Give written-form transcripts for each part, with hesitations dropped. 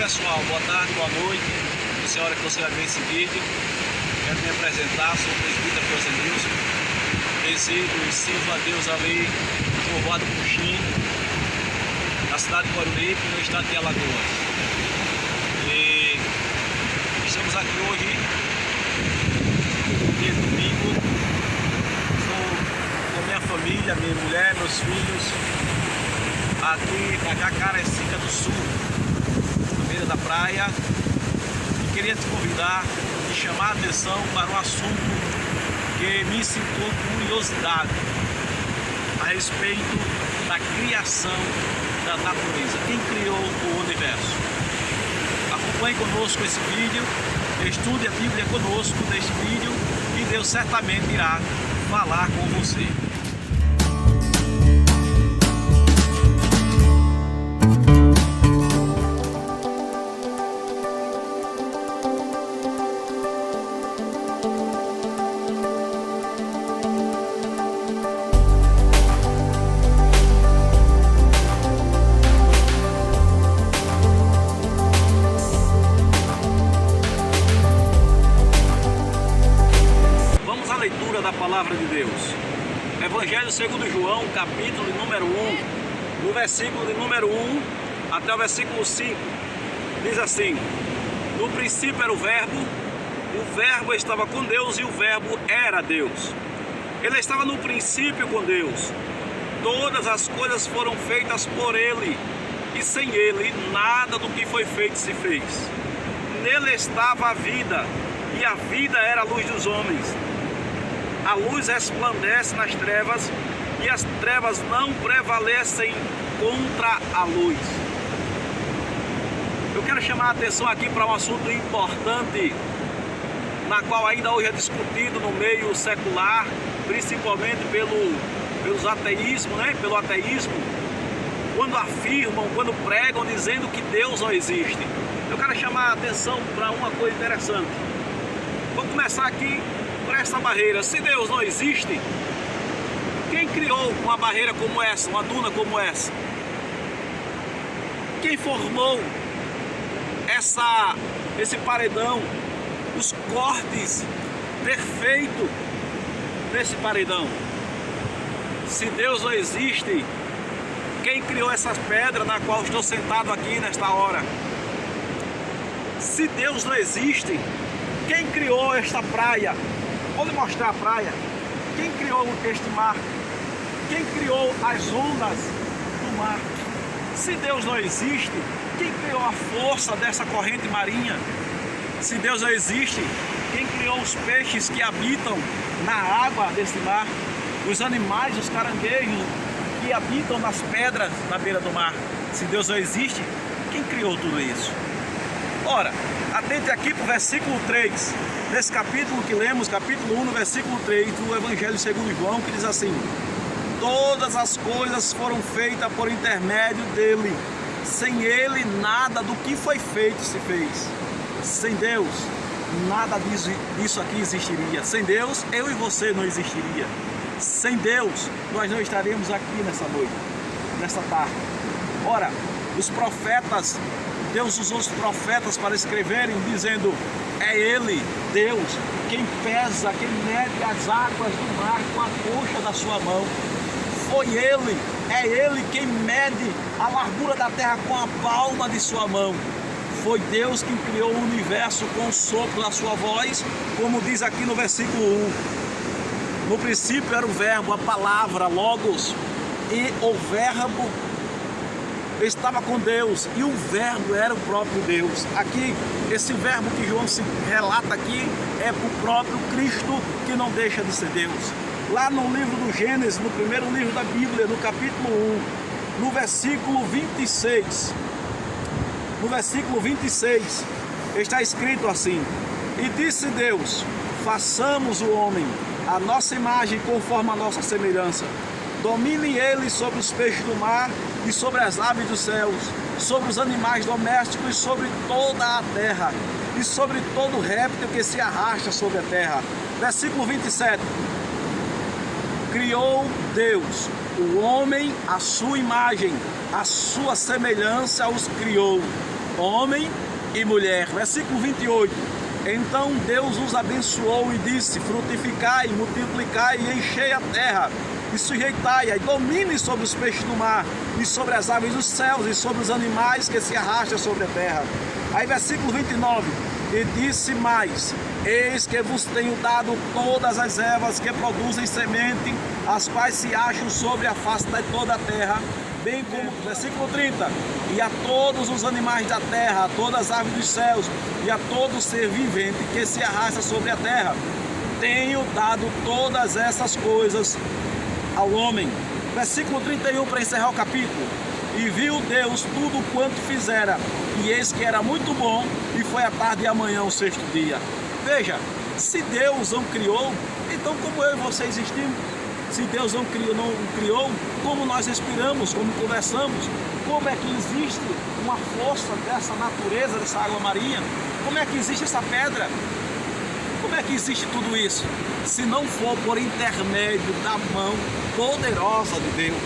pessoal, boa tarde, boa noite. Essa é a hora que você vai ver esse vídeo. Quero me apresentar, sou o presbítero Josenilson. Resido e sirvo a Deus ali no povoado Puxim, na cidade de Coruripe, no estado de Alagoas. E estamos aqui hoje, dia domingo, com minha família, minha mulher, meus filhos, aqui na Jacarecica do Sul, na beira da praia. E queria te convidar e chamar a atenção para um assunto que me incitou curiosidade a respeito da criação da natureza. Quem criou o universo? Acompanhe conosco esse vídeo, estude a Bíblia conosco neste vídeo e Deus certamente irá falar com você. Leitura da palavra de Deus. Evangelho segundo João, capítulo de número 1, no versículo de número 1 até o versículo 5, diz assim: no princípio era o Verbo estava com Deus e o Verbo era Deus. Ele estava no princípio com Deus. Todas as coisas foram feitas por Ele, e sem Ele nada do que foi feito se fez. Nele estava a vida, e a vida era a luz dos homens. A luz resplandece nas trevas, e as trevas não prevalecem contra a luz. Eu quero chamar a atenção aqui para um assunto importante, na qual ainda hoje é discutido no meio secular, principalmente pelos ateísmos, pelo ateísmo, quando afirmam, quando pregam, dizendo que Deus não existe. Eu quero chamar a atenção para uma coisa interessante. Vou começar aqui por essa barreira. Se Deus não existe, quem criou uma barreira como essa, uma duna como essa? Quem formou esse paredão, os cortes perfeitos nesse paredão? Se Deus não existe, quem criou essas pedras na qual estou sentado aqui nesta hora? Se Deus não existe, quem criou esta praia? Vou lhe mostrar a praia. Quem criou este mar? Quem criou as ondas do mar? Se Deus não existe, quem criou a força dessa corrente marinha? Se Deus não existe, quem criou os peixes que habitam na água desse mar? Os animais, os caranguejos que habitam nas pedras na beira do mar? Se Deus não existe, quem criou tudo isso? Ora, atente aqui para o versículo 3, desse capítulo que lemos, capítulo 1, no versículo 3 do Evangelho segundo João, que diz assim: todas as coisas foram feitas por intermédio dele, sem ele nada do que foi feito se fez. Sem Deus, nada disso aqui existiria. Sem Deus, eu e você não existiria. Sem Deus, nós não estaríamos aqui nessa noite, nessa tarde. Ora, os profetas, Deus usou os profetas para escreverem, dizendo: é Ele, Deus, quem pesa, quem mede as águas do mar com a coxa da sua mão. Foi Ele, é Ele quem mede a largura da terra com a palma de sua mão. Foi Deus quem criou o universo com o sopro da sua voz, como diz aqui no versículo 1. No princípio era o Verbo, a palavra, Logos, e o Verbo estava com Deus, e o Verbo era o próprio Deus. Aqui, esse Verbo que João se relata aqui é o próprio Cristo, que não deixa de ser Deus. Lá no livro do Gênesis, no primeiro livro da Bíblia, no capítulo 1, no versículo 26, está escrito assim: e disse Deus, façamos o homem a nossa imagem, conforme a nossa semelhança. Domine ele sobre os peixes do mar e sobre as aves dos céus, sobre os animais domésticos e sobre toda a terra, e sobre todo réptil que se arrasta sobre a terra. Versículo 27. Criou Deus o homem à sua imagem, à sua semelhança os criou. homem e mulher. Versículo 28. Então Deus os abençoou e disse: frutificai, multiplicai e enchei a terra, e sujeitai-a, e domine sobre os peixes do mar, e sobre as aves dos céus, e sobre os animais que se arrastam sobre a terra. Aí versículo 29, e disse mais: eis que vos tenho dado todas as ervas que produzem semente, as quais se acham sobre a face de toda a terra, bem como, versículo 30, e a todos os animais da terra, a todas as aves dos céus, e a todo ser vivente que se arrasta sobre a terra. Tenho dado todas essas coisas ao homem. Versículo 31, para encerrar o capítulo. E viu Deus tudo quanto fizera, e eis que era muito bom, e foi a tarde e amanhã o sexto dia. Veja, se Deus não criou, então como eu e você existimos? Se Deus não criou, como nós respiramos, como conversamos, como é que existe uma força dessa natureza, dessa água marinha? Como é que existe essa pedra? Como é que existe tudo isso? Se não for por intermédio da mão poderosa de Deus.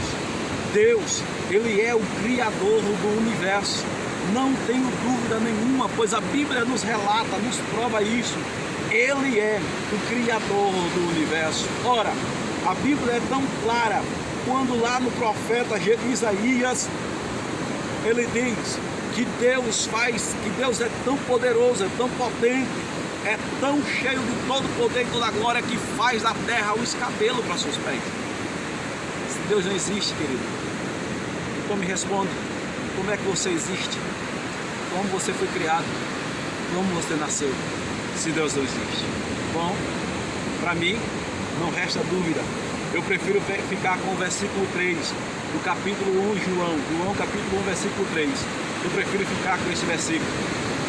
Deus, Ele é o Criador do universo. Não tenho dúvida nenhuma, pois a Bíblia nos relata, nos prova isso. Ele é o Criador do universo. Ora, a Bíblia é tão clara, quando lá no profeta Isaías, ele diz que Deus é tão poderoso, é tão potente, é tão cheio de todo poder e toda glória, que faz da terra o escabelo para seus pés. Se Deus não existe, querido, então me responde, como é que você existe? Como você foi criado? Como você nasceu? Se Deus não existe. Bom, para mim, não resta dúvida. Eu prefiro ficar com o versículo 3 do capítulo 1 de João capítulo 1, versículo 3. Eu prefiro ficar com esse versículo.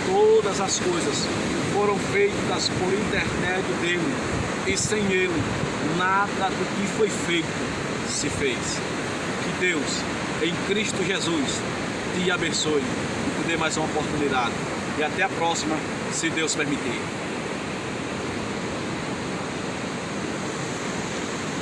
Todas as coisas foram feitas por intermédio dele, e sem ele, nada do que foi feito se fez. Que Deus, em Cristo Jesus, te abençoe e te dê mais uma oportunidade. E até a próxima, se Deus permitir.